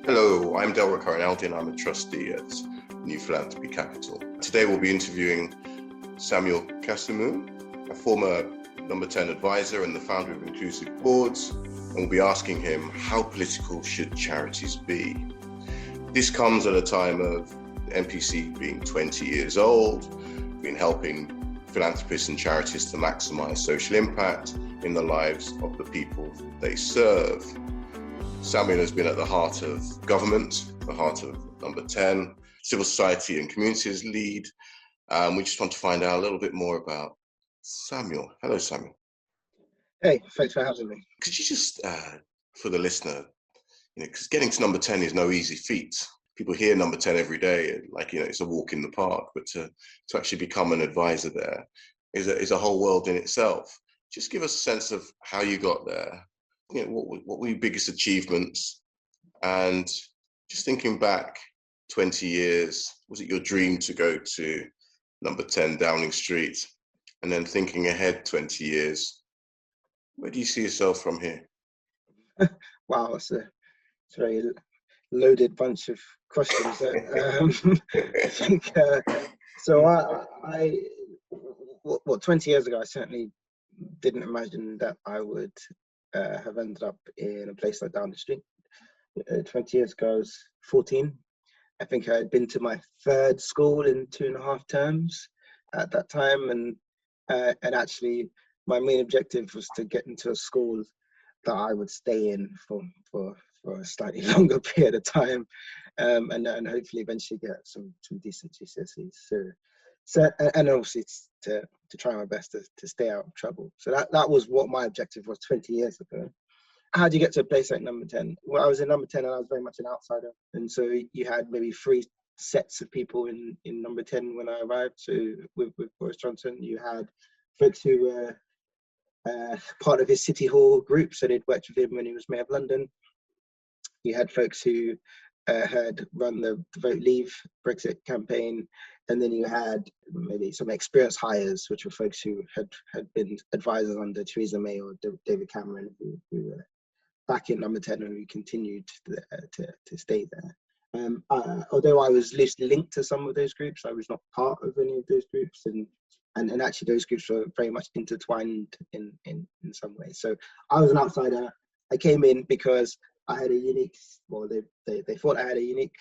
Hello, I'm Delroy Corinaldi and I'm a trustee at New Philanthropy Capital. Today we'll be interviewing Samuel Kasumu, a former number 10 advisor and the founder of Inclusive Boards, and we'll be asking him, how political should charities be? This comes at a time of NPC being 20 years old, been helping philanthropists and charities to maximise social impact in the lives of the people they serve. Samuel has been at the heart of government, the heart of number 10, civil society and communities lead. We just want to find out a little bit more about Samuel. Hello, Samuel. Hey, thanks for having me. Could you just, for the listener, because getting to number 10 is no easy feat. People hear number 10 every day, like, it's a walk in the park, but to actually become an advisor there is a whole world in itself. Just give us a sense of how you got there. What were your biggest achievements? And just thinking back 20 years, was it your dream to go to number 10 Downing Street? And then thinking ahead 20 years, where do you see yourself from here? Wow, it's a very loaded bunch of questions. I think, so 20 years ago, I certainly didn't imagine that I would have ended up in a place like Downing Street. 20 years ago, I was 14. I think I had been to my third school in 2.5 terms at that time, and actually my main objective was to get into a school that I would stay in for a slightly longer period of time, and hopefully eventually get some decent GCSEs. So and obviously to try my best to stay out of trouble. So that was what my objective was 20 years ago. How do you get to a place like number 10? Well, I was in number 10 and I was very much an outsider. And so you had maybe 3 sets of people in number 10 when I arrived. So with Boris Johnson, you had folks who were part of his City Hall group. So they'd worked with him when he was Mayor of London. You had folks who had run the Vote Leave Brexit campaign. And then you had maybe some experienced hires, which were folks who had been advisors under Theresa May or David Cameron, who were back in number 10 and who continued to stay there. Although I was loosely linked to some of those groups, I was not part of any of those groups, and actually those groups were very much intertwined in some ways. So I was an outsider. I came in because I had a unique, well, they thought I had a unique,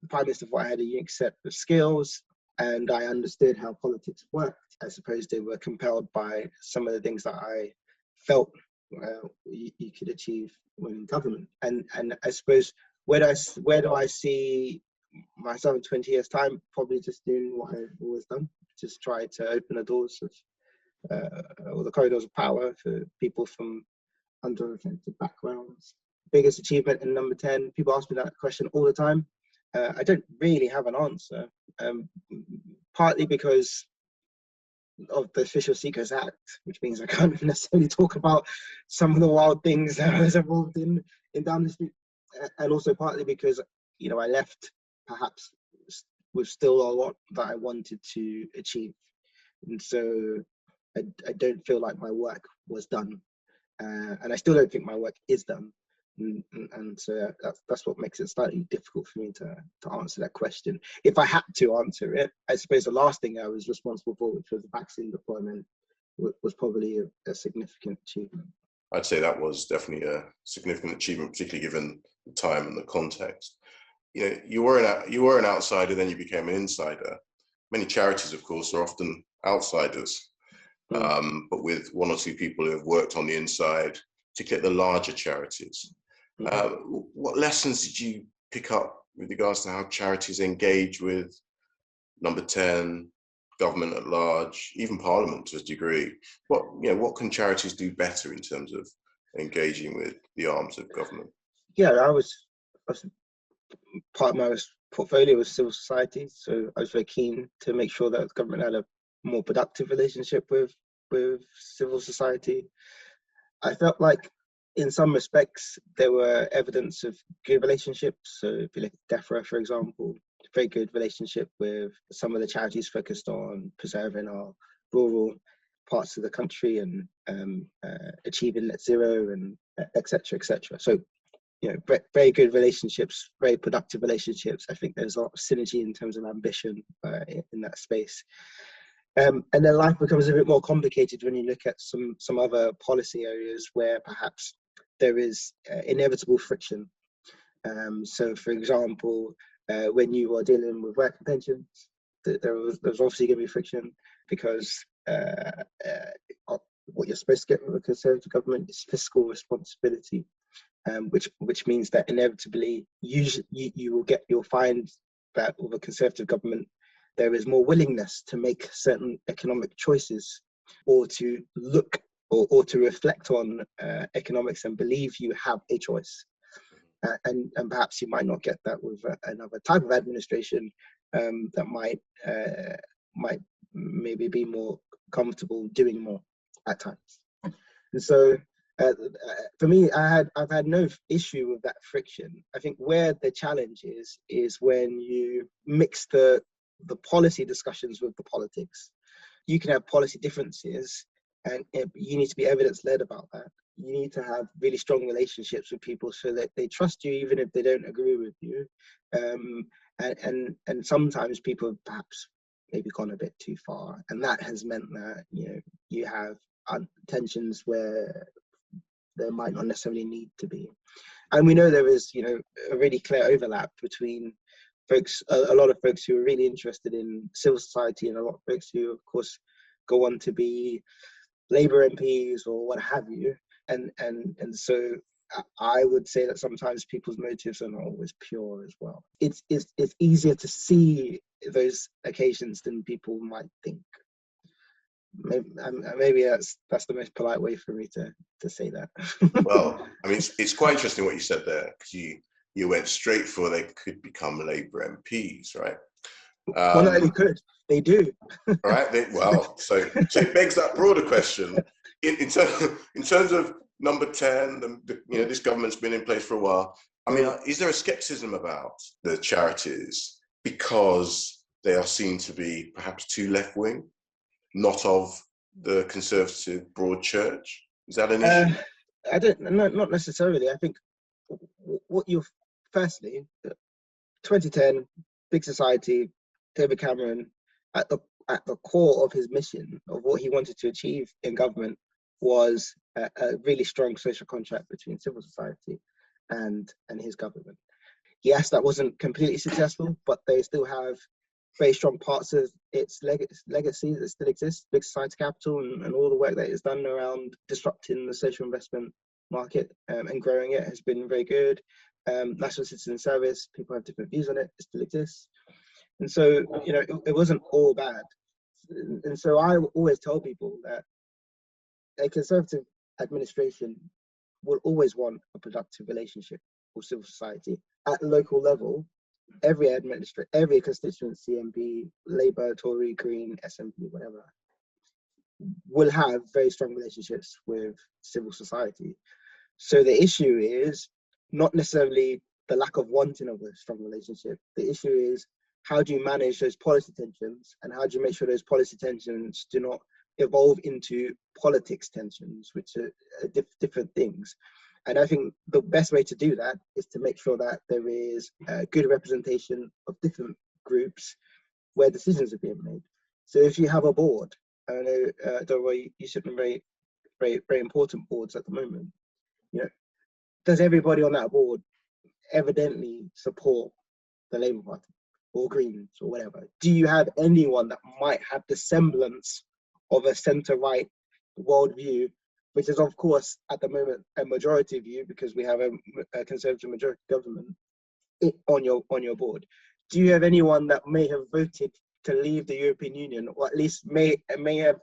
the Prime Minister thought I had a unique set of skills, and I understood how politics worked. I suppose they were compelled by some of the things that I felt you could achieve when in government. And I suppose where do I see myself in 20 years' time? Probably just doing what I've always done, just try to open the doors of or the corridors of power for people from underrepresented backgrounds. Biggest achievement in number 10, people ask me that question all the time. I don't really have an answer, partly because of the Official Secrets Act, which means I can't necessarily talk about some of the wild things that I was involved in Downing Street, and also partly because I left perhaps with still a lot that I wanted to achieve, and so I don't feel like my work was done, and I still don't think my work is done. And so that's what makes it slightly difficult for me to answer that question. If I had to answer it, I suppose the last thing I was responsible for, which was the vaccine deployment, was probably a significant achievement. I'd say that was definitely a significant achievement, particularly given the time and the context. You were an outsider, then you became an insider. Many charities, of course, are often outsiders, but with 1 or 2 people who have worked on the inside, particularly the larger charities. What lessons did you pick up with regards to how charities engage with number 10, government at large, even Parliament to a degree? What can charities do better in terms of engaging with the arms of government? Yeah, I was part of my portfolio was civil society, so I was very keen to make sure that the government had a more productive relationship with civil society. I felt like in some respects, there were evidence of good relationships. So if you look at DEFRA, for example, very good relationship with some of the charities focused on preserving our rural parts of the country and achieving net zero and et cetera, et cetera. So, very good relationships, very productive relationships. I think there's a lot of synergy in terms of ambition in that space. And then life becomes a bit more complicated when you look at some other policy areas where perhaps there is inevitable friction. So, for example, when you are dealing with work and pensions, there's obviously going to be friction because what you're supposed to get from a Conservative government is fiscal responsibility, which means that inevitably you'll find that with a Conservative government there is more willingness to make certain economic choices, or to look or to reflect on economics and believe you have a choice. And perhaps you might not get that with another type of administration that might maybe be more comfortable doing more at times. And so for me, I've had no issue with that friction. I think where the challenge is when you mix the policy discussions with the politics. You can have policy differences, and you need to be evidence-led about that. You need to have really strong relationships with people so that they trust you even if they don't agree with you. And sometimes people have perhaps maybe gone a bit too far, and that has meant that you have tensions where there might not necessarily need to be. And we know there is a really clear overlap between folks, a lot of folks who are really interested in civil society, and a lot of folks who of course go on to be Labour MPs or what have you. And so I would say that sometimes people's motives are not always pure as well. It's easier to see those occasions than people might think. Maybe that's the most polite way for me to say that. Well, I mean, it's quite interesting what you said there, because you went straight for they could become Labour MPs, right? Well, no, they could. They do. Right. So it begs that broader question. In terms of number 10, this government's been in place for a while. I mean, is there a skepticism about the charities because they are seen to be perhaps too left-wing, not of the conservative broad church? Is that an issue? I don't. No, not necessarily. I think what you've firstly, 2010, big society, David Cameron, at the core of his mission, of what he wanted to achieve in government, was a really strong social contract between civil society and his government. Yes, that wasn't completely successful, but they still have very strong parts of its legacy that still exists. Big society capital and all the work that is done around disrupting the social investment market and growing it has been very good. National Citizen Service, people have different views on it, it still exists. And so, it wasn't all bad. And so I always tell people that a Conservative administration will always want a productive relationship with civil society at local level. Every constituency, MP, Labour, Tory, Green, SNP, whatever, will have very strong relationships with civil society. So the issue is not necessarily the lack of wanting of a strong relationship. The issue is, how do you manage those policy tensions, and how do you make sure those policy tensions do not evolve into politics tensions, which are different things. And I think the best way to do that is to make sure that there is a good representation of different groups where decisions are being made. So if you have a board, I know, Delroy, you sit on very, very, very important boards at the moment. Does everybody on that board evidently support the Labour Party or Greens or whatever? Do you have anyone that might have the semblance of a centre-right worldview, which is, of course, at the moment a majority view because we have a Conservative majority government on your board? Do you have anyone that may have voted to leave the European Union, or at least may have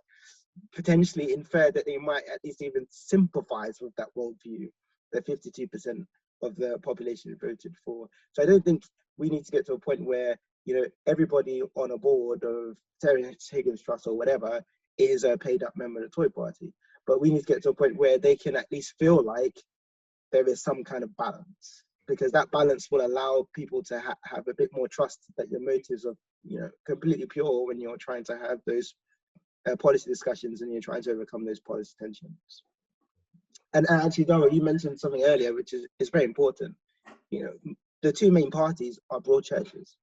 potentially inferred that they might at least even sympathise with that worldview that 52% of the population voted for? So I don't think we need to get to a point where everybody on a board of Terence Higgins Trust or whatever is a paid up member of the Tory Party, but we need to get to a point where they can at least feel like there is some kind of balance, because that balance will allow people to have a bit more trust that your motives are completely pure when you're trying to have those policy discussions and you're trying to overcome those policy tensions. And actually, Dara, you mentioned something earlier, which is very important. You know, the two main parties are broad churches.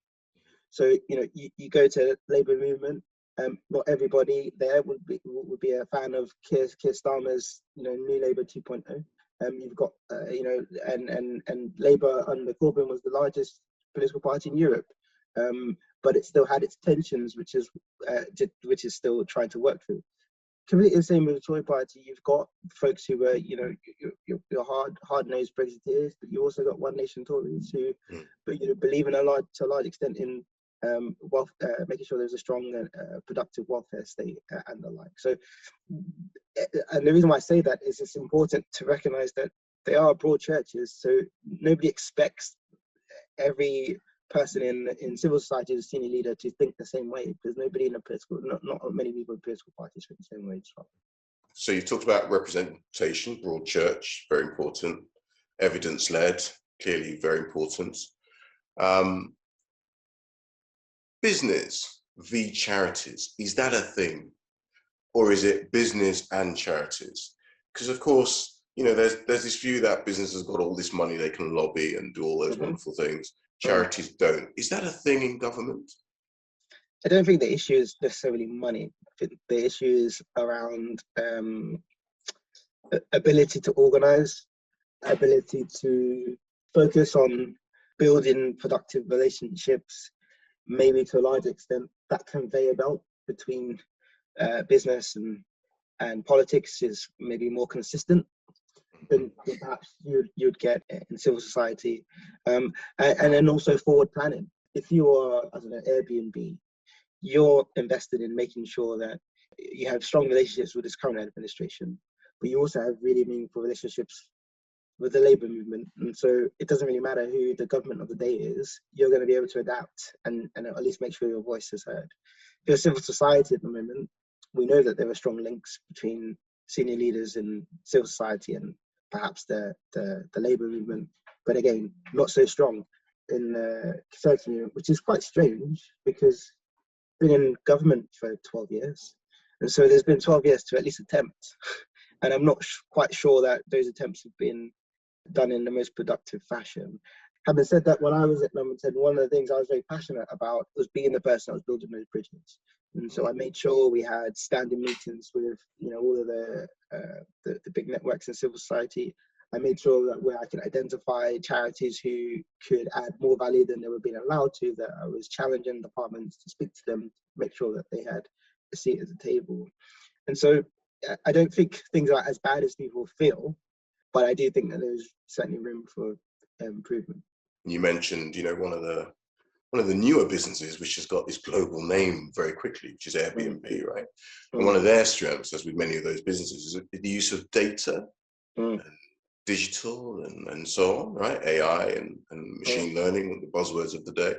So, you know, you go to Labour movement, not everybody there would be a fan of Keir Starmer's, you know, New Labour 2.0. You've got, you know, and Labour under Corbyn was the largest political party in Europe, but it still had its tensions, which is still trying to work through. Completely the same with the Tory party. You've got folks who were, you know, your hard-nosed Brexiteers, but you also got One Nation Tories who, but you know, believe in to a large extent in making sure there's a strong and productive welfare state and the like. So, and the reason why I say that is it's important to recognise that they are broad churches. So nobody expects every person in civil society as a senior leader to think the same way, because nobody in a political, not many people in political parties think the same way as well. So you've talked about representation, broad church, very important. Evidence-led, clearly very important. Business v charities, is that a thing? Or is it business and charities? Because of course, you know, there's this view that business has got all this money they can lobby and do all those wonderful things. Charities don't. Is that a thing in government? I don't think the issue is necessarily money. I think the issue is around ability to organise, ability to focus on building productive relationships, maybe to a large extent that conveyor belt between business and politics is maybe more consistent than perhaps you'd get in civil society, and then also forward planning. If you are, I don't know, Airbnb, you're invested in making sure that you have strong relationships with this current administration, but you also have really meaningful relationships with the Labour movement. And so it doesn't really matter who the government of the day is, you're going to be able to adapt and at least make sure your voice is heard. If you're civil society at the moment, we know that there are strong links between senior leaders in civil society and perhaps the Labour movement, but again, not so strong in the Conservative movement, which is quite strange because I've been in government for 12 years. And so there's been 12 years to at least attempt. And I'm not quite sure that those attempts have been done in the most productive fashion. Having said that, when I was at Number 10, one of the things I was very passionate about was being the person that was building those bridges. And so I made sure we had standing meetings with, you know, all of the big networks in civil society. I made sure that where I could identify charities who could add more value than they were being allowed to, that I was challenging departments to speak to them, make sure that they had a seat at the table. And so I don't think things are as bad as people feel, but I do think that there's certainly room for improvement. You mentioned, you know, one of the newer businesses which has got this global name very quickly, which is Airbnb, right? And one of their strengths, as with many of those businesses, is the use of data, and digital, and so on, right? AI and machine learning, the buzzwords of the day.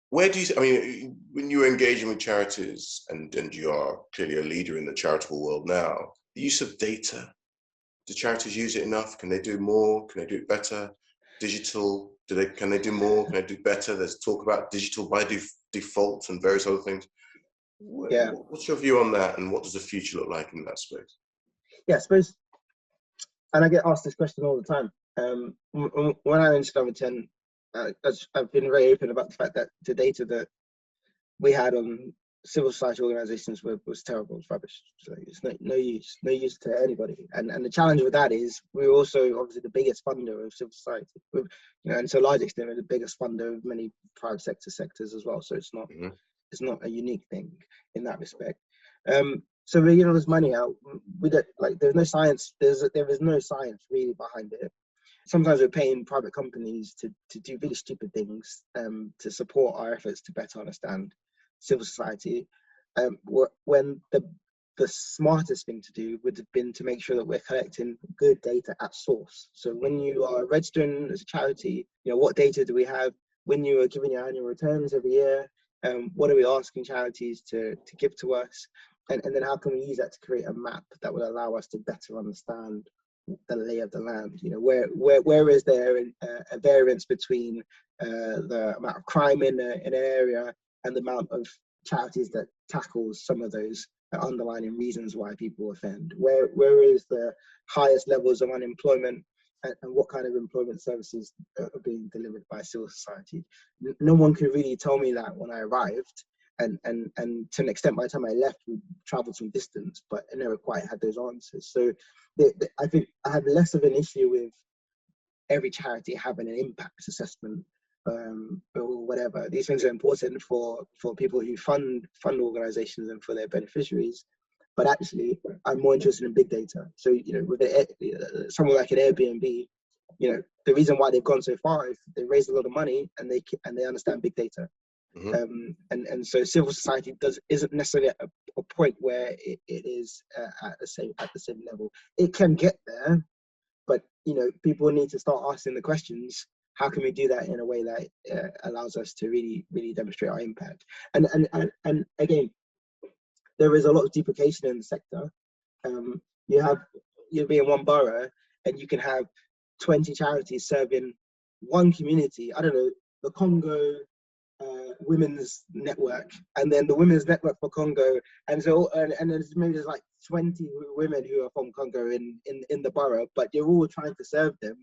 Where do you, I mean, when you're engaging with charities, and you are clearly a leader in the charitable world now, the use of data, do charities use it enough? Can they do more? Can they do it better? Digital, can they do more? Can they do better? There's talk about digital by default and various other things. Yeah. What's your view on that, and what does the future look like in that space? Yeah, I suppose, and I get asked this question all the time. When I entered Number 10, I've been very open about the fact that the data that we had on civil society organisations was terrible, it's rubbish. So it's no use to anybody. And the challenge with that is we're also obviously the biggest funder of civil society. You know, and to a large extent, we're the biggest funder of many private sectors as well. So it's not it's not a unique thing in that respect. So we get all this money out. We don't, like, there's no science. There is no science really behind it. Sometimes we're paying private companies to do really stupid things to support our efforts to better understand civil society, when the smartest thing to do would have been to make sure that we're collecting good data at source. So when you are registering as a charity, you know, what data do we have? When you are giving your annual returns every year, what are we asking charities to give to us? And then how can we use that to create a map that will allow us to better understand the lay of the land? You know, where is there a variance between the amount of crime in an area and the amount of charities that tackles some of those underlying reasons why people offend. Where is the highest levels of unemployment, and what kind of employment services are being delivered by civil society? No one could really tell me that when I arrived, and to an extent by the time I left, we traveled some distance, but I never quite had those answers. So I think I have less of an issue with every charity having an impact assessment, or whatever. These things are important for people who fund organizations and for their beneficiaries. But actually, I'm more interested in big data. So, with someone like an Airbnb, the reason why they've gone so far is they raised a lot of money and they understand big data. Mm-hmm. And so civil society isn't necessarily at a point where it is at the same level. It can get there, but people need to start asking the questions. How can we do that in a way that allows us to really demonstrate our impact? And again, there is a lot of duplication in the sector. You'll be in one borough and you can have 20 charities serving one community. I don't know, the Congo Women's Network, and then the Women's Network for Congo, and so and there's like 20 women who are from Congo in the borough, but you're all trying to serve them,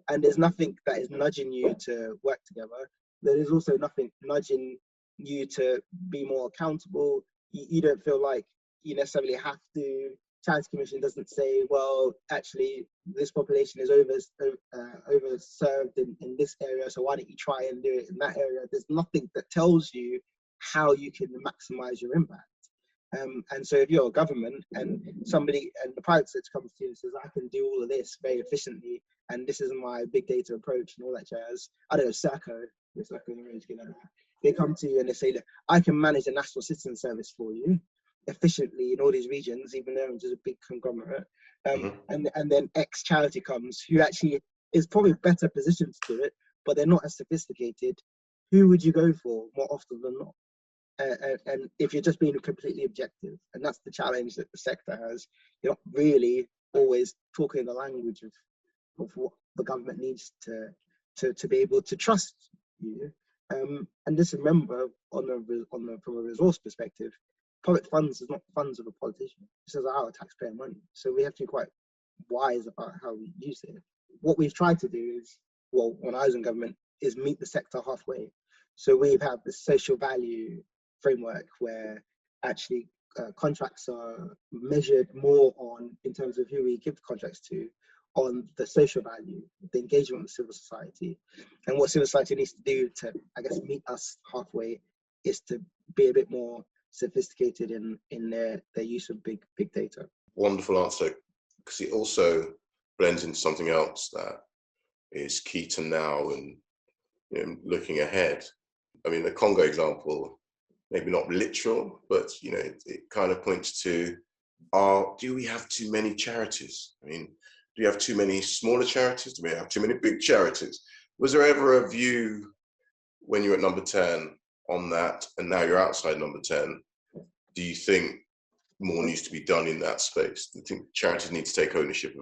and there's nothing that is nudging you to work together. There is also nothing nudging you to be more accountable. You don't feel like you necessarily have to. Charity Commission doesn't say, well, actually, this population is overserved in this area, so why don't you try and do it in that area? There's nothing that tells you how you can maximize your impact. And so if you're a government and the private sector comes to you and says, I can do all of this very efficiently, and this is my big data approach and all that jazz, I don't know, Serco, they come to you and they say, look, I can manage a national citizen service for you efficiently in all these regions, even though it's just a big conglomerate. And then X charity comes who actually is probably better positioned to do it, but they're not as sophisticated. Who would you go for more often than not? And if you're just being completely objective, and that's the challenge that the sector has, you're not really always talking the language of what the government needs to be able to trust you. And just remember, from a resource perspective, public funds is not funds of a politician. This is our taxpayer money. So we have to be quite wise about how we use it. What we've tried to do is, well, when I was in government, is meet the sector halfway. So we've had the social value framework where actually contracts are measured more on, in terms of who we give the contracts to, on the social value, the engagement with civil society. And what civil society needs to do to, I guess, meet us halfway is to be a bit more sophisticated in their use of big data. Wonderful answer, because it also blends into something else that is key to now and looking ahead. I mean, the Congo example, maybe not literal, but it kind of points to, do we have too many charities? I mean, do you have too many smaller charities? Do we have too many big charities? Was there ever a view when you were at number 10 on that, and now you're outside number 10? Do you think more needs to be done in that space? Do you think charities need to take ownership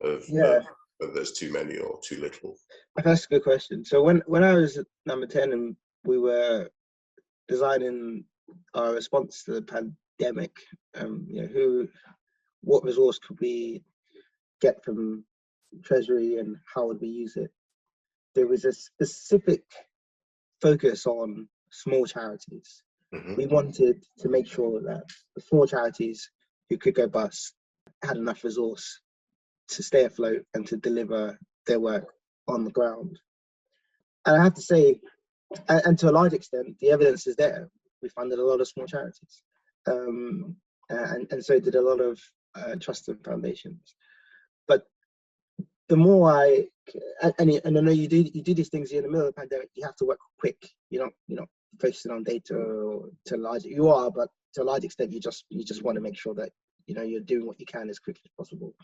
of whether there's too many or too little? That's a good question. So when I was at number 10 and we were designing our response to the pandemic, what resource could we get from Treasury and how would we use it? There was a specific focus on small charities. Mm-hmm. We wanted to make sure that the small charities who could go bust had enough resource to stay afloat and to deliver their work on the ground. And I have to say, and to a large extent, the evidence is there. We funded a lot of small charities, and so did a lot of trusts and foundations. But the more and I know you do these things in the middle of the pandemic. You have to work quick. You're not focusing on data, or to a large extent you just want to make sure that you're doing what you can as quickly as possible.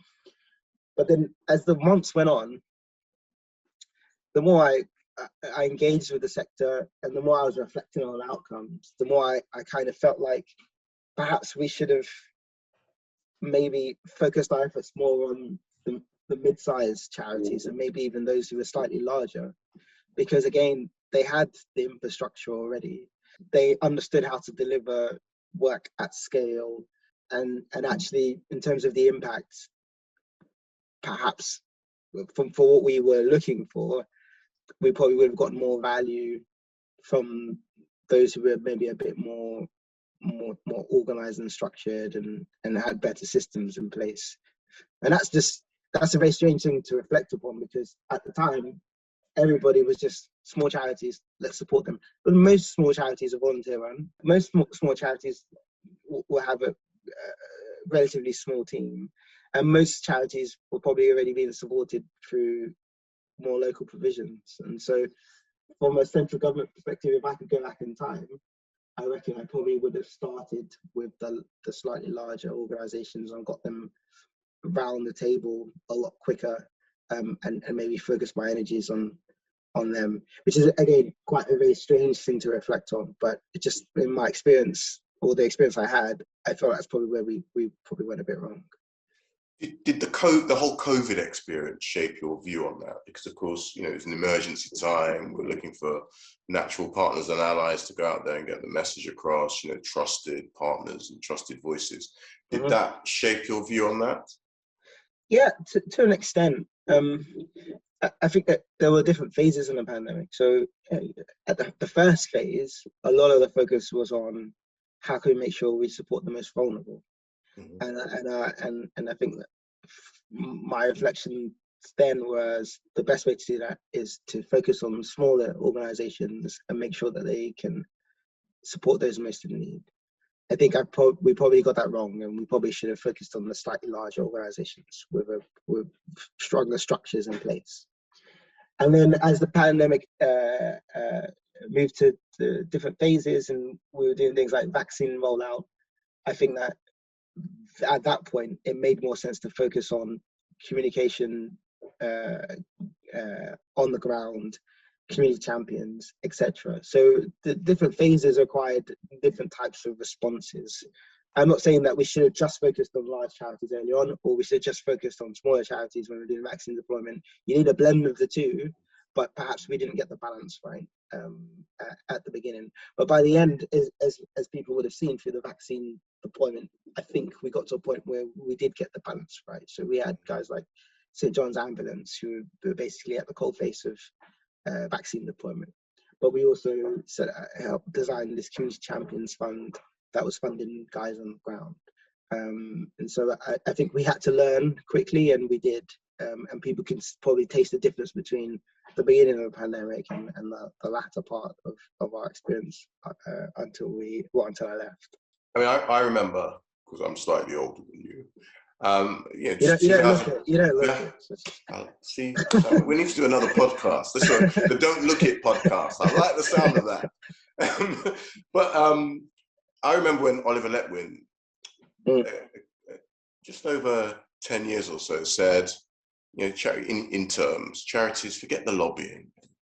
But then as the months went on, the more I engaged with the sector and the more I was reflecting on outcomes, the more I kind of felt like perhaps we should have maybe focused our efforts more on the mid-sized charities and maybe even those who were slightly larger, because again, they had the infrastructure already. They understood how to deliver work at scale. and actually, in terms of the impact, perhaps for what we were looking for, we probably would have gotten more value from those who were maybe a bit more organized and structured and had better systems in place. And that's a very strange thing to reflect upon, because at the time everybody was just small charities, let's support them. But most small charities are volunteer run. Most small charities will have a relatively small team, and most charities will probably already being supported through more local provisions. And so from a central government perspective, if I could go back in time, I reckon I probably would have started with the slightly larger organizations and got them round the table a lot quicker, and maybe focus my energies on them, which is, again, quite a very strange thing to reflect on. But it just, in my experience, or the experience I had, I felt that's probably where we probably went a bit wrong. Did the whole COVID experience shape your view on that? Because of course, it's an emergency time. We're looking for natural partners and allies to go out there and get the message across. Trusted partners and trusted voices. Did that shape your view on that? Yeah, to an extent. I think that there were different phases in the pandemic. So at the first phase, a lot of the focus was on how can we make sure we support the most vulnerable. And I think that my reflection then was the best way to do that is to focus on smaller organizations and make sure that they can support those most in need. I think we probably got that wrong, and we probably should have focused on the slightly larger organizations with stronger structures in place. And then as the pandemic moved to the different phases and we were doing things like vaccine rollout, I think that at that point it made more sense to focus on communication on the ground, community champions, etc. So the different phases required different types of responses. I'm not saying that we should have just focused on large charities early on, or we should have just focused on smaller charities when we're doing vaccine deployment. You need a blend of the two, but perhaps we didn't get the balance right at the beginning. But by the end, as people would have seen through the vaccine deployment, I think we got to a point where we did get the balance right. So we had guys like St. John's Ambulance who were basically at the coalface of vaccine deployment. But we also helped design this Community Champions Fund that was funding guys on the ground. And so I think we had to learn quickly, and we did. And people can probably taste the difference between the beginning of the pandemic and the latter part of our experience until I left. I mean, I remember, because I'm slightly older than you. You don't look it. See, we need to do another podcast. This one, the Don't Look It podcast. I like the sound of that. But I remember when Oliver Letwin, just over 10 years or so, said, in terms, charities, forget the lobbying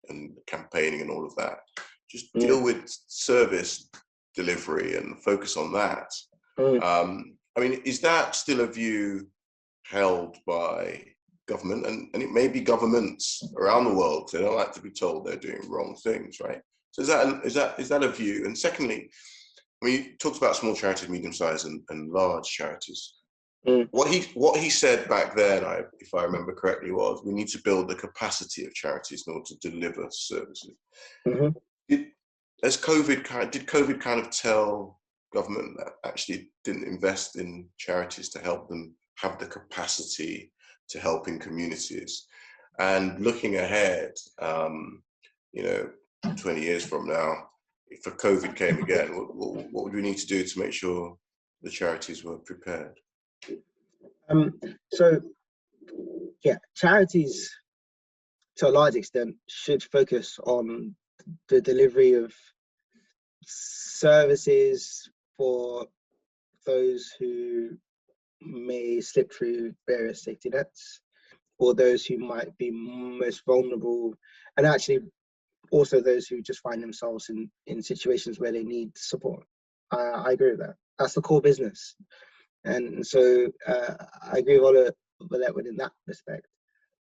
and campaigning and all of that. Just deal with service delivery and focus on that. I mean, is that still a view held by government? And it may be governments around the world, because they don't like to be told they're doing wrong things, right? So is that a view? And secondly, I mean, you talked about small charities, medium-sized and large charities. What he said back then, if I remember correctly, was we need to build the capacity of charities in order to deliver services. Did COVID kind of tell government that actually didn't invest in charities to help them have the capacity to help in communities? And looking ahead, 20 years from now, if COVID came again, what would we need to do to make sure the charities were prepared? Charities to a large extent should focus on the delivery of services for those who may slip through various safety nets, or those who might be most vulnerable, and actually also those who just find themselves in situations where they need support. I agree with that. That's the core business. And so I agree with Oliver Letwin in that respect.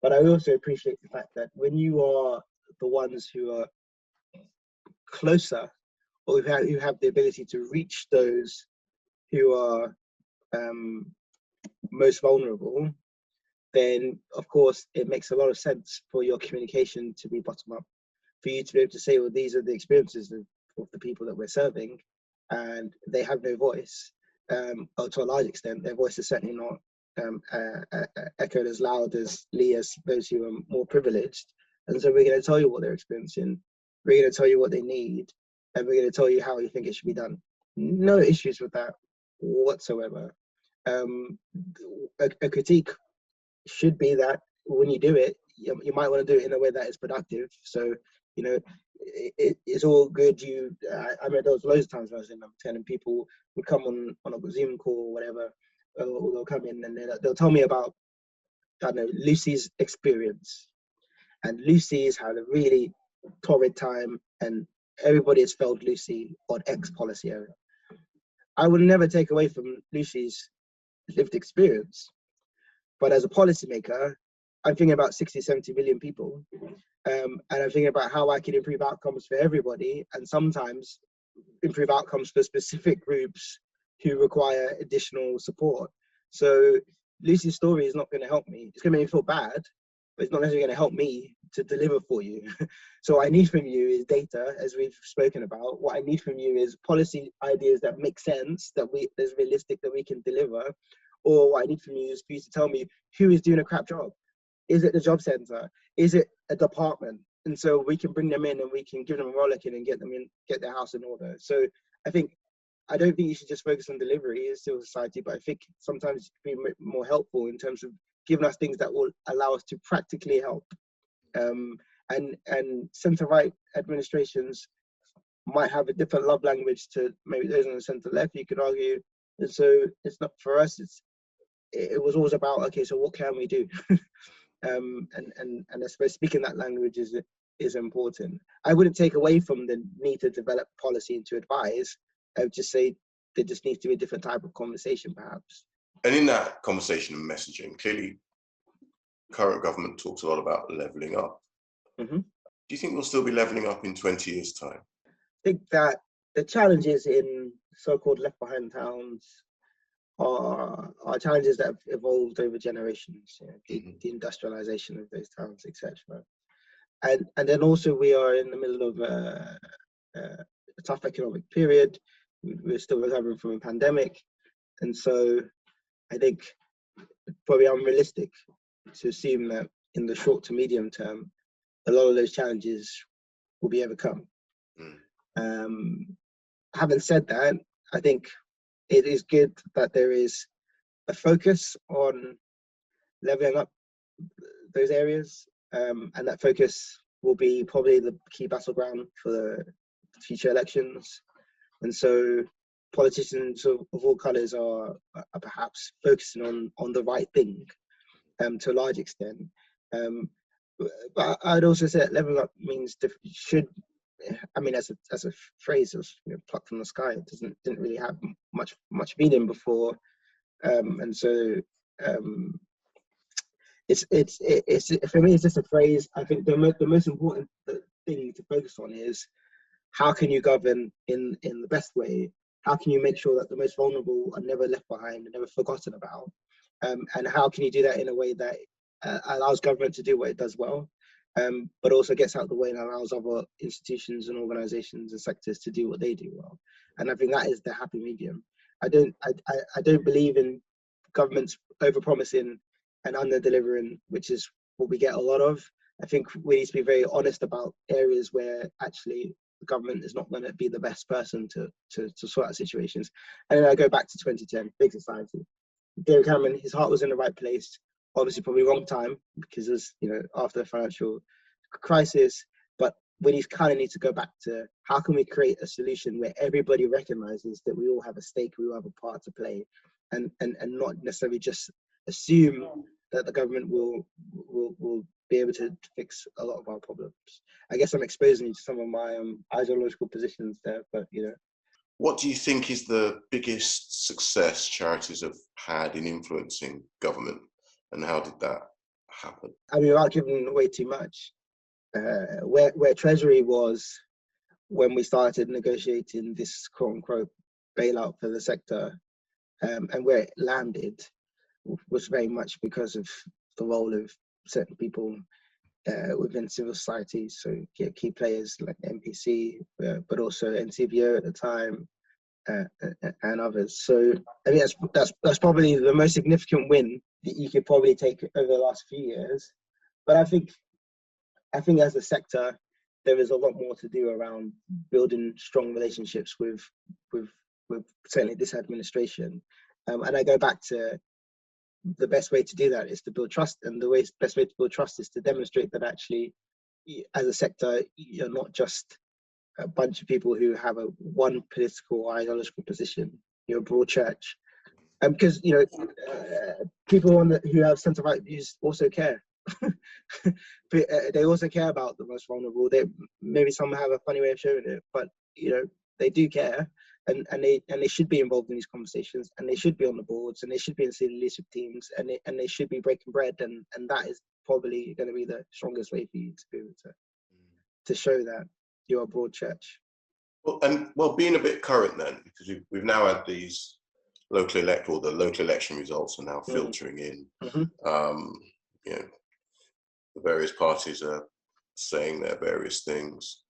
But I also appreciate the fact that when you are the ones who are closer, or who have the ability to reach those who are most vulnerable, then of course it makes a lot of sense for your communication to be bottom up, for you to be able to say, well, these are the experiences of the people that we're serving, and they have no voice. Or to a large extent, their voice is certainly not echoed as loud as those who are more privileged. And so we're going to tell you what they're experiencing, we're going to tell you what they need, and we're going to tell you how you think it should be done. No issues with that whatsoever. A critique should be that when you do it, you might want to do it in a way that is productive. So, you know, it's all good. I mean, there was loads of times when I was in number 10 and people would come on a Zoom call or whatever, or they'll come in and they'll tell me about, I don't know, Lucy's experience. And Lucy's had a really torrid time and everybody has failed Lucy on X policy area. I would never take away from Lucy's lived experience. But as a policymaker, I'm thinking about 60, 70 million people. And I'm thinking about how I can improve outcomes for everybody, and sometimes improve outcomes for specific groups who require additional support. So Lucy's story is not going to help me. It's going to make me feel bad, but it's not necessarily going to help me to deliver for you. So what I need from you is data, as we've spoken about. What I need from you is policy ideas that make sense, that's realistic, that we can deliver. Or what I need from you is for you to tell me who is doing a crap job. Is it the job center? Is it a department? And so we can bring them in and we can give them a rollicking and get their house in order. So I don't think you should just focus on delivery as civil society, but I think sometimes it can be more helpful in terms of giving us things that will allow us to practically help. And centre-right administrations might have a different love language to maybe those on the centre-left, you could argue. And so it's not for us, it was always about, okay, so what can we do? And I suppose speaking that language is important. I wouldn't take away from the need to develop policy and to advise. I would just say there just needs to be a different type of conversation, perhaps. And in that conversation and messaging, clearly, current government talks a lot about levelling up. Mm-hmm. Do you think we'll still be levelling up in 20 years' time? I think that the challenges in so-called left-behind towns are challenges that have evolved over generations, the industrialization of those towns, etc. And then also we are in the middle of a tough economic period. We're still recovering from a pandemic. And so I think it's probably unrealistic to assume that in the short to medium term, a lot of those challenges will be overcome. Having said that, I think it is good that there is a focus on leveling up those areas, and that focus will be probably the key battleground for the future elections. And so politicians of all colours are perhaps focusing on the right thing to a large extent. But I'd also say that leveling up means as a phrase of plucked from the sky, it didn't really have much meaning before, and so it's for me it's just a phrase. I think the most important thing to focus on is how can you govern in the best way? How can you make sure that the most vulnerable are never left behind and never forgotten about? And how can you do that in a way that allows government to do what it does well, but also gets out of the way and allows other institutions and organizations and sectors to do what they do well. And I think that is the happy medium. I don't believe in governments over-promising and under-delivering, which is what we get a lot of. I think we need to be very honest about areas where actually the government is not going to be the best person to sort out situations. And then I go back to 2010, big society. David Cameron, his heart was in the right place. Obviously, probably wrong time because it's after the financial crisis. But we kind of need to go back to how can we create a solution where everybody recognizes that we all have a stake, we all have a part to play, and not necessarily just assume that the government will be able to fix a lot of our problems. I guess I'm exposing you to some of my ideological positions there, but What do you think is the biggest success charities have had in influencing government, and how did that happen? I mean, without giving away too much, where Treasury was when we started negotiating this quote-unquote bailout for the sector, and where it landed was very much because of the role of certain people within civil society, so key players like NPC, but also NCBO at the time, and others. So I think that's probably the most significant win that you could probably take over the last few years. But I think as a sector, there is a lot more to do around building strong relationships with certainly this administration. And I go back to the best way to do that is to build trust, and the best way to build trust is to demonstrate that actually, as a sector, you're not just a bunch of people who have one political or ideological position. You're a broad church, because people who have centre-right views also care. But, they also care about the most vulnerable. Maybe some have a funny way of showing it, but they do care, and they should be involved in these conversations, and they should be on the boards, and they should be in senior leadership teams, and they should be breaking bread, and that is probably going to be the strongest way for you to be able to show that you're a broad church. Well, being a bit current then, because we've now had these the local election results are now filtering in. The various parties are saying their various things.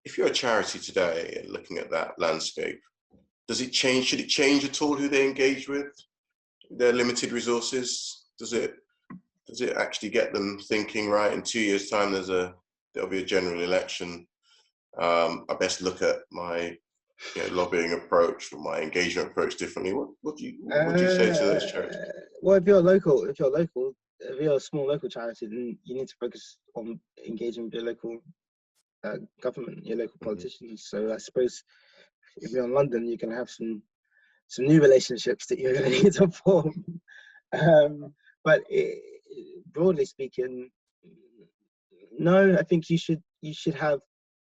If you're a charity today and looking at that landscape, does it change? Should it change at all who they engage with? Their limited resources? Does it actually get them thinking, right, in 2 years' time there'll be a general election? I best look at my lobbying approach or my engagement approach differently. What do you say to those charities? Well, if you're a small local charity, then you need to focus on engaging with your local government, your local politicians. So I suppose if you're in London, you can have some new relationships that you're going to need to form. But broadly speaking, no, I think you should have.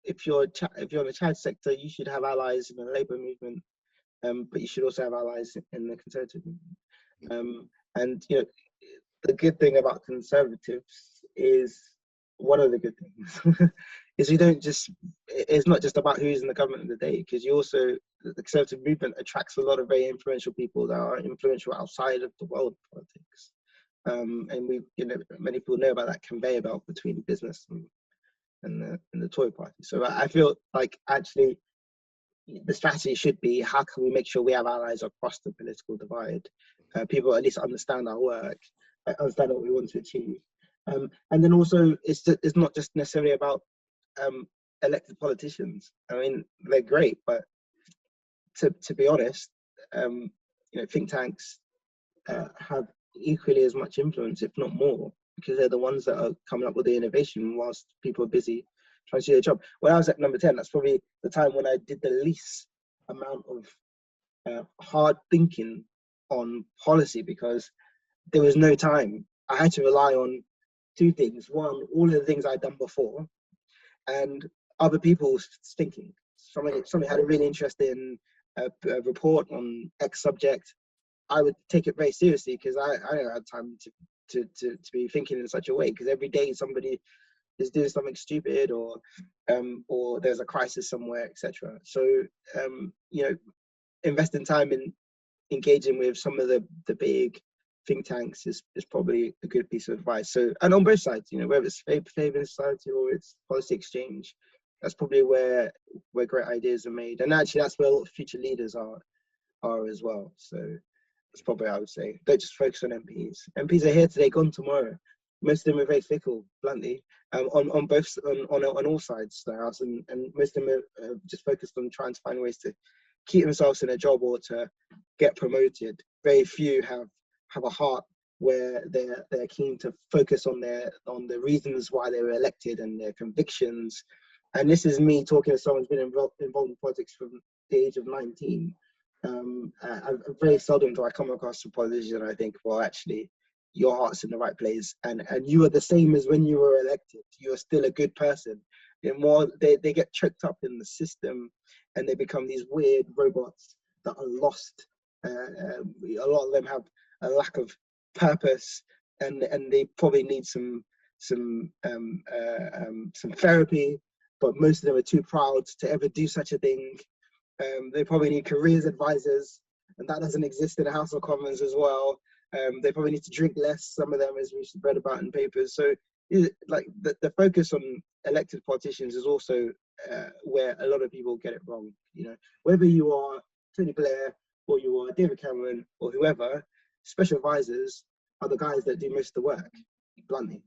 If you're in the charity sector, you should have allies in the Labour movement, but you should also have allies in the Conservative movement. And the good thing about Conservatives is, one of the good things is it's not just about who's in the government of the day, because the Conservative movement attracts a lot of very influential people that are influential outside of the world of politics. And many people know about that conveyor belt between business and the Tory party. So I feel like actually the strategy should be, how can we make sure we have allies across the political divide? People at least understand our work, understand what we want to achieve. And then also, it's not just necessarily about elected politicians. I mean, they're great, but to be honest, think tanks have equally as much influence, if not more, because they're the ones that are coming up with the innovation whilst people are busy trying to do their job. When I was at number 10, that's probably the time when I did the least amount of hard thinking on policy, because there was no time. I had to rely on two things. One, all of the things I'd done before, and other people's thinking. Somebody had a really interesting report on X subject. I would take it very seriously, because I don't have time to be thinking in such a way, because every day somebody is doing something stupid, or there's a crisis somewhere, etc. So investing time in engaging with some of the big think tanks is probably a good piece of advice. So, and on both sides, whether it's Favour Society or it's Policy Exchange, that's probably where great ideas are made, and actually that's where a lot of future leaders are as well. So that's probably what I would say. Don't just focus on MPs. MPs are here today, gone tomorrow. Most of them are very fickle, bluntly, on all sides of the house, and most of them are just focused on trying to find ways to keep themselves in a job or to get promoted. Very few have a heart where they're keen to focus on the reasons why they were elected and their convictions. And this is me talking to someone who's been involved in politics from the age of 19. Very seldom do I come across a politician and I think, well, actually, your heart's in the right place, and you are the same as when you were elected. You are still a good person. They get choked up in the system, and they become these weird robots that are lost. A lot of them have a lack of purpose, and they probably need some therapy. But most of them are too proud to ever do such a thing. They probably need careers advisors, and that doesn't exist in the House of Commons as well. They probably need to drink less, some of them, as we've read about in papers. So like the focus on elected politicians is also where a lot of people get it wrong. You know, whether you are Tony Blair or you are David Cameron or whoever, special advisors are the guys that do most of the work, bluntly.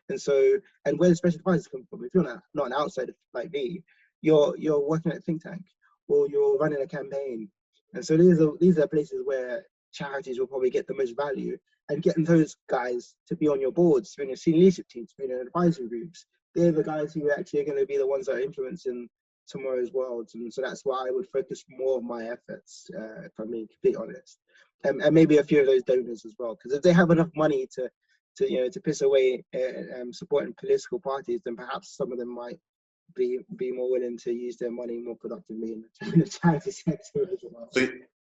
And so, and where the special advisors come from, if you're not an outsider like me, you're working at a think tank or you're running a campaign. And so these are places where charities will probably get the most value, and getting those guys to be on your boards, to be in your senior leadership teams, to be in your advisory groups, they're the guys who actually are going to be the ones that are influencing tomorrow's world. And so that's why I would focus more of my efforts, if I'm being completely honest, and maybe a few of those donors as well, because if they have enough money to piss away supporting political parties, then perhaps some of them might be more willing to use their money more productively in the charity sector as well.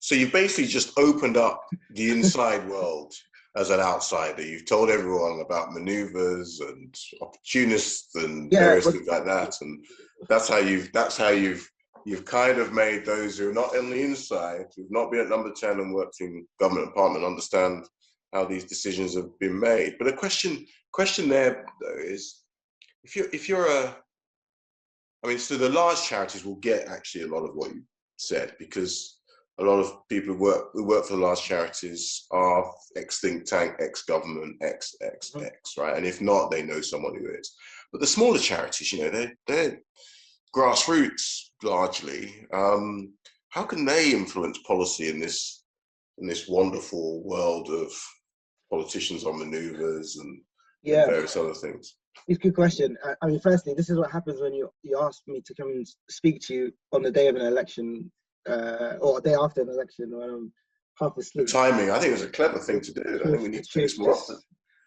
So you basically just opened up the inside world as an outsider. You've told everyone about maneuvers and opportunists and various things like that, and that's how you've kind of made those who are not on the inside, who've not been at Number 10 and worked in government department, understand how these decisions have been made. But a question there though is, so the large charities will get actually a lot of what you said, because a lot of people who work for the large charities are ex-think tank, ex-government, ex, right? And if not, they know someone who is. But the smaller charities, they're grassroots largely. How can they influence policy in this wonderful world of politicians on maneuvers and various other things? It's a good question. I mean, firstly, this is what happens when you ask me to come and speak to you on the day of an election, or a day after an election, when I'm half asleep. The timing, I think, it was a clever thing to do. I think we need to do this more often.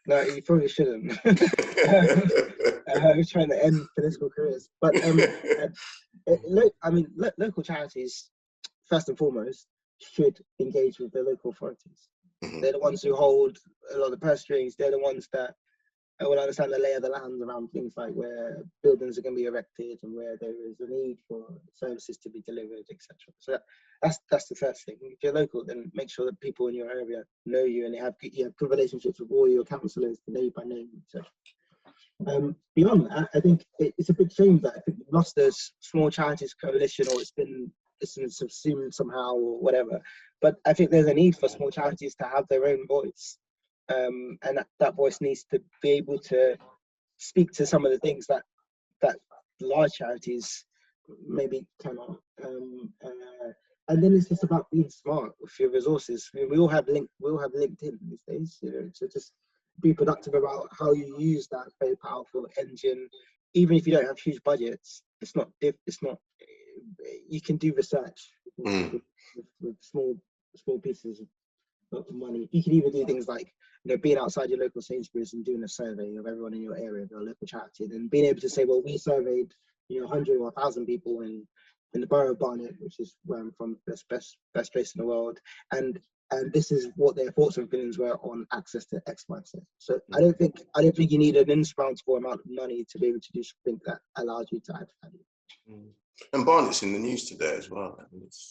No, you probably shouldn't. I was trying to end political careers. But local charities, first and foremost, should engage with their local authorities. Mm-hmm. They're the ones who hold a lot of the purse strings. They're the ones that will understand the lay of the land around things like where buildings are going to be erected and where there is a need for services to be delivered, etc. So that's the first thing. If you're local, then make sure that people in your area know you and you have good relationships with all your councillors, know you by name, etc. Beyond that, I think it's a big shame that I think we've lost this small charities coalition, or it's been subsumed somehow or whatever. But I think there's a need for small charities to have their own voice. And that voice needs to be able to speak to some of the things that large charities maybe cannot. And then it's just about being smart with your resources. I mean, we all have LinkedIn these days, so just be productive about how you use that very powerful engine. Even if you don't have huge budgets, it's not. You can do research with small pieces of money. You can even do things like being outside your local Sainsbury's and doing a survey of everyone in your area, of your local charity, and then being able to say, well, we surveyed 100 or 1,000 people in the borough of Barnet, which is where I'm from, best place in the world, and this is what their thoughts and feelings were on access to X, Y, Z. So I don't think you need an insurmountable amount of money to be able to do something that allows you to add value. And Barnet's in the news today as well.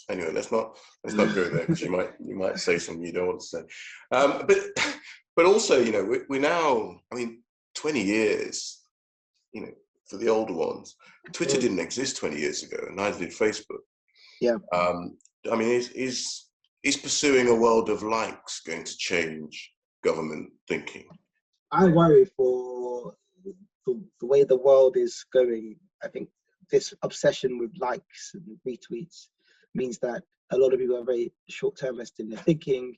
Anyway, let's not go there, because you might say something you don't want to say. But also, we're now, 20 years, for the older ones. Twitter didn't exist 20 years ago, and neither did Facebook. Yeah. Is pursuing a world of likes going to change government thinking? I worry for the way the world is going. I think this obsession with likes and retweets means that a lot of people are very short-termist in their thinking.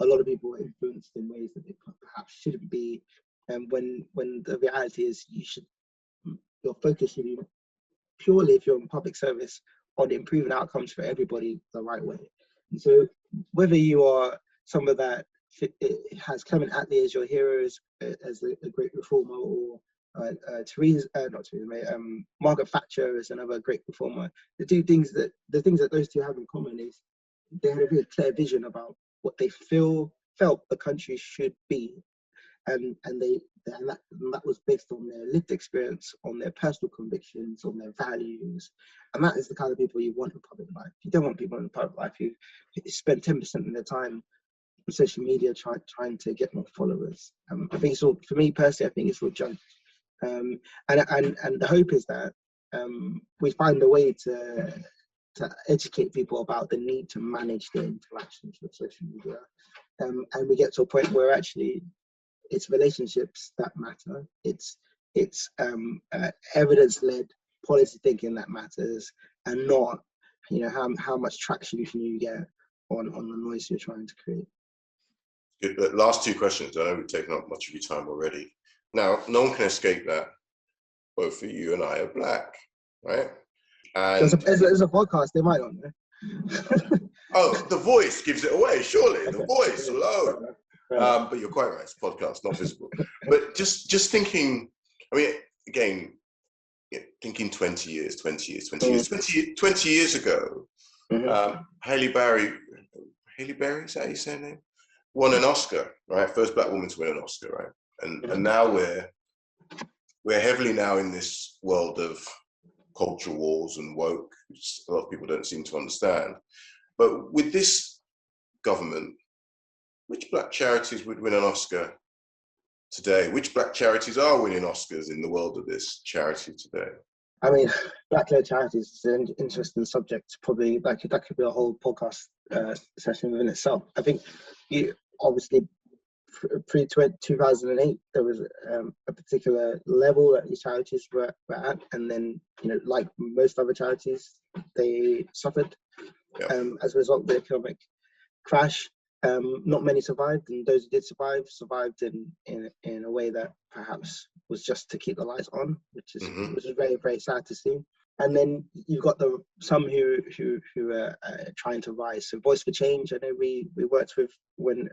A lot of people are influenced in ways that they perhaps shouldn't be. And when the reality is, your focus should be purely, if you're in public service, on improving outcomes for everybody the right way. And so whether you are someone that has Clement Attlee as your hero, as a great reformer, or Margaret Thatcher is another great reformer. The things that those two have in common is they had a very clear vision about what they felt the country should be, that was based on their lived experience, on their personal convictions, on their values, and that is the kind of people you want in public life. You don't want people in public life who spend 10% of their time on social media trying to get more followers. I think it's all, for me personally, I think it's all junk. And the hope is that we find a way to educate people about the need to manage their interactions with social media, and we get to a point where actually it's relationships that matter. It's evidence-led policy thinking that matters, and not, you know, how much traction can you get on the noise you're trying to create. Good. But last two questions. I know we've taken up much of your time already. Now, no one can escape that both of you and I are black, right? And there's a podcast, they might not know. Oh, the voice gives it away, surely. The voice alone. But you're quite right, it's a podcast, not visible. But just thinking, I mean, again, thinking 20 years ago, Halle Berry, is that how you say her name? Won an Oscar, right? First black woman to win an Oscar, right? And now we're heavily now in this world of culture wars and woke, which a lot of people don't seem to understand. But with this government, which black charities would win an Oscar today? Which black charities are winning Oscars in the world of this charity today? I mean, black-led charities is an interesting subject. Probably that could be a whole podcast session within itself. I think obviously pre-2008 there was a particular level that these charities were at, and then, you know, like most other charities, they suffered as a result of the economic crash. Not many survived, and those who did survived in a way that perhaps was just to keep the lights on, which is very, very sad to see. And then you've got some who are trying to rise. So Voice for Change, I know we worked with when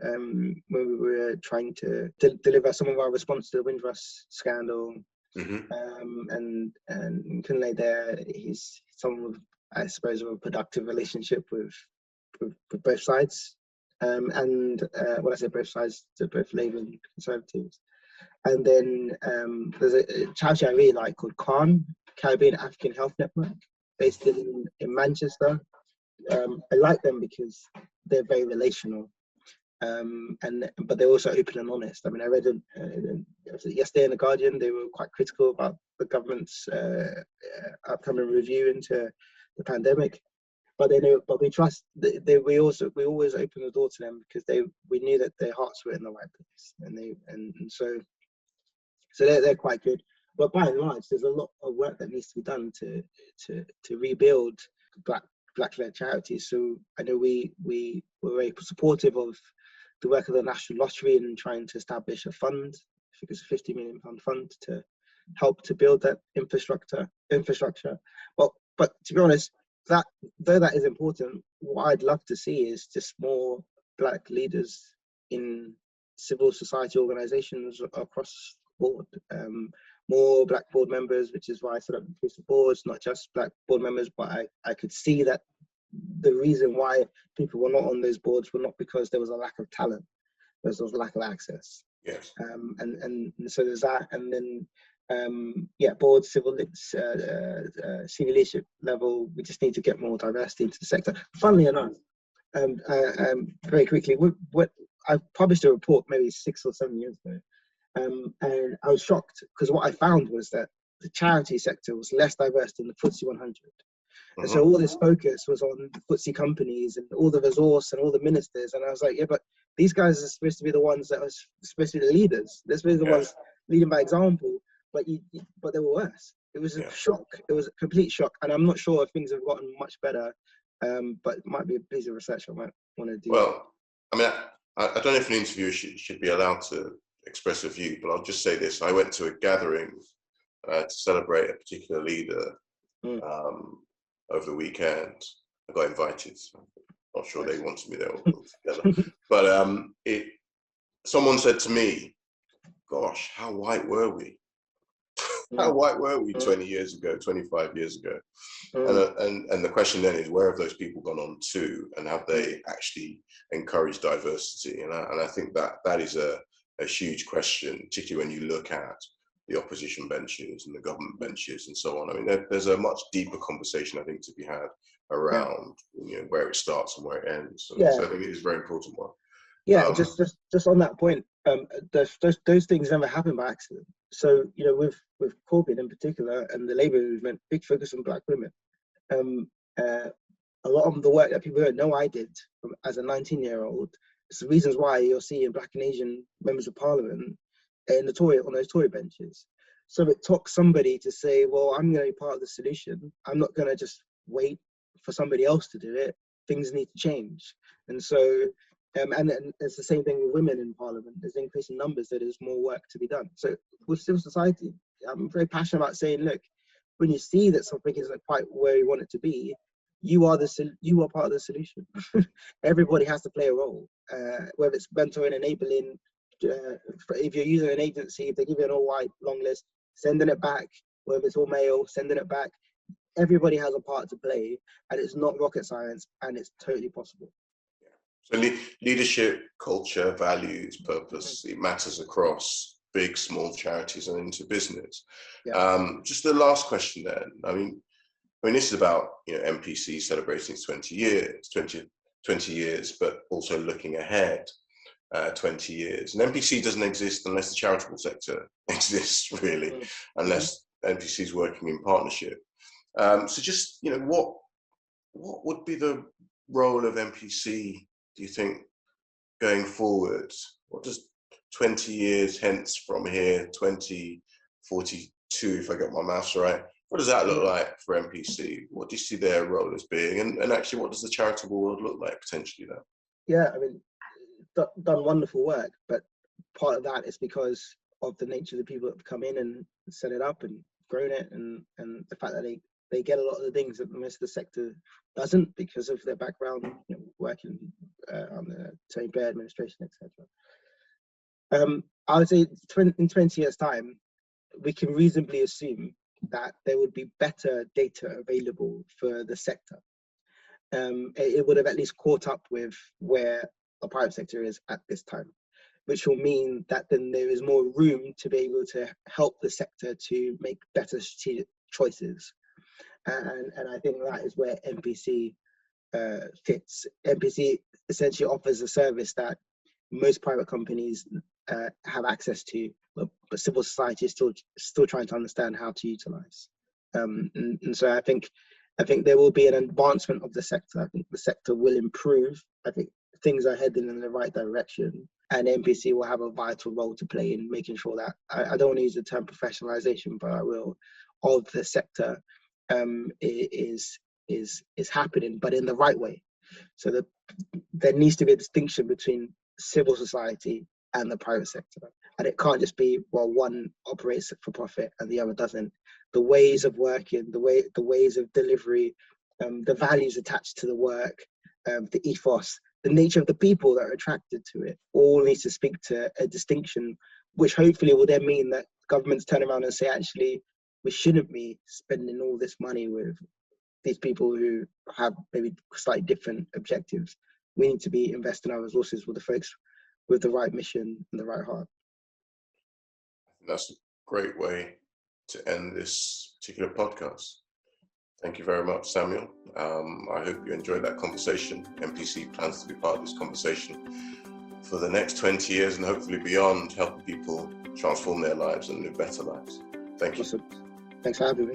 we were trying to deliver some of our response to the Windrush scandal. And Kunle there, he's someone with, I suppose, a productive relationship with both sides. And when I say both sides, to both Labour and Conservatives. And then there's a charity I really like called CAN, Caribbean African Health Network, based in Manchester. I like them because they're very relational, but they're also open and honest. I mean, I read yesterday in The Guardian, they were quite critical about the government's upcoming review into the pandemic. But we trust. We always open the door to them because we knew that their hearts were in the right place, and so they're quite good. But by and large, there's a lot of work that needs to be done to rebuild black-led charities. So I know we were very supportive of the work of the National Lottery in trying to establish a fund. I think it's a £50 million fund to help to build that infrastructure. But to be honest, though that is important, what I'd love to see is just more black leaders in civil society organizations across the board, more black board members, which is why I set up inclusive boards, not just black board members, but I could see that the reason why people were not on those boards were not because there was a lack of talent, there was a lack of access. Yes. And so there's that, and then board, civil, senior leadership level, we just need to get more diversity into the sector. Funnily enough, very quickly, I published a report maybe 6 or 7 years ago, and I was shocked because what I found was that the charity sector was less diverse than the FTSE 100. And so all this focus was on the FTSE companies and all the resource and all the ministers, and I was like, yeah, but these guys are supposed to be the ones that are supposed to be the leaders. They're supposed to be the ones leading by example. But they were worse. It was a shock. It was a complete shock, and I'm not sure if things have gotten much better. But it might be a piece of research I might want to do. Well, I mean, I don't know if an interviewer should be allowed to express a view, but I'll just say this: I went to a gathering to celebrate a particular leader over the weekend. I got invited. So I'm not sure they wanted me there all together, but someone said to me, "Gosh, how white were we?" How white were we 20 years ago, 25 years ago? And the question then is, where have those people gone on to, and have they actually encouraged diversity? And I think that is a a huge question, particularly when you look at the opposition benches and the government benches and so on. I mean, there's a much deeper conversation, I think, to be had around where it starts and where it ends. So I think it is a very important one. Yeah, just on that point, those things never happen by accident. So with Corbyn in particular and the Labour movement, big focus on Black women. A lot of the work that people don't know I did as a 19-year-old. It's the reasons why you're seeing Black and Asian members of Parliament on those Tory benches. So it took somebody to say, well, I'm going to be part of the solution. I'm not going to just wait for somebody else to do it. Things need to change. And so, and it's the same thing with women in Parliament. There's increasing numbers, so there's more work to be done. So with civil society, I'm very passionate about saying, look, when you see that something isn't quite where you want it to be, you are part of the solution. Everybody has to play a role, whether it's mentoring, enabling. If you're using an agency, if they give you an all-white long list, sending it back, whether it's all male, sending it back. Everybody has a part to play, and it's not rocket science, and it's totally possible. So leadership, culture, values, purpose, it matters across big, small charities and into business. Just the last question then. I mean, this is about NPC celebrating its 20 years, but also looking ahead 20 years. And NPC doesn't exist unless the charitable sector exists, really, unless NPC is working in partnership. So just, what would be the role of NPC, do you think, going forward? What does 20 years hence from here, 2042, if I get my maths right, what does that look like for NPC? What do you see their role as being? And actually, what does the charitable world look like potentially then? Yeah, I mean, done wonderful work, but part of that is because of the nature of the people that have come in and set it up and grown it, and the fact that they get a lot of the things that the rest of the sector doesn't because of their background, working on the Tony Blair administration, etc. I would say in 20 years' time, we can reasonably assume that there would be better data available for the sector. It would have at least caught up with where the private sector is at this time, which will mean that then there is more room to be able to help the sector to make better strategic choices. And I think that is where NPC fits. NPC essentially offers a service that most private companies have access to, but civil society is still trying to understand how to utilize. And so I think there will be an advancement of the sector. I think the sector will improve. I think things are heading in the right direction, and NPC will have a vital role to play in making sure that, I don't want to use the term professionalization, but I will, of the sector is happening, but in the right way. So that there needs to be a distinction between civil society and the private sector, and it can't just be, well, one operates for profit and the other doesn't. The ways of working, the ways of delivery, the values attached to the work, the ethos, the nature of the people that are attracted to it, all needs to speak to a distinction, which hopefully will then mean that governments turn around and say, actually, we shouldn't be spending all this money with these people who have maybe slightly different objectives. We need to be investing our resources with the folks with the right mission and the right heart. I think that's a great way to end this particular podcast. Thank you very much, Samuel. I hope you enjoyed that conversation. NPC plans to be part of this conversation for the next 20 years and hopefully beyond, helping people transform their lives and live better lives. Thank you. Awesome. Thanks for having me.